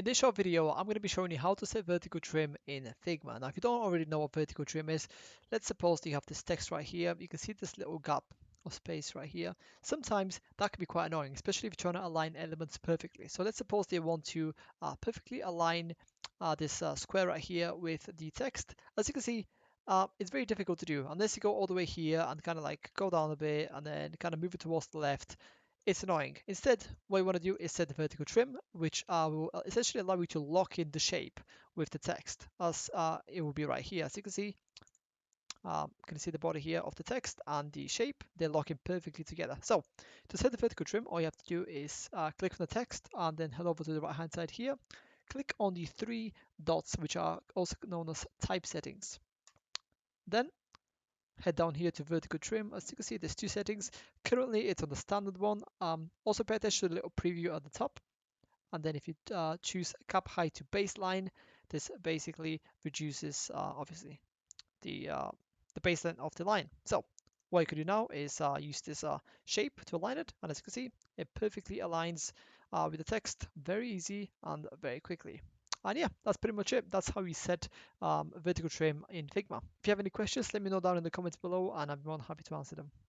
In this short video, I'm going to be showing you how to set vertical trim in Figma. Now, if you don't already know what vertical trim is, let's suppose you have this text right here. You can see this little gap of space right here. Sometimes that can be quite annoying, especially if you're trying to align elements perfectly. So let's suppose you want to perfectly align this square right here with the text. As you can see, it's very difficult to do unless you go all the way here and kind of like go down a bit and then kind of move it towards the left. It's annoying. Instead, what you want to do is set the vertical trim, which will essentially allow you to lock in the shape with the text, as it will be right here. As you can see the body here of the text and the shape, they're locking perfectly together. So to set the vertical trim, all you have to do is click on the text and then head over to the right hand side here. Click on the three dots, which are also known as type settings. Then head down here to vertical trim. As you can see, there's two settings. Currently it's on the standard one. Also pay attention to the little preview at the top, and then if you choose cap height to baseline, this basically reduces obviously the baseline of the line. So what you can do now is use this shape to align it, and as you can see, it perfectly aligns with the text very easy and very quickly. And yeah, that's pretty much it. That's how we set vertical trim in Figma. If you have any questions, let me know down in the comments below, and I'm more than happy to answer them.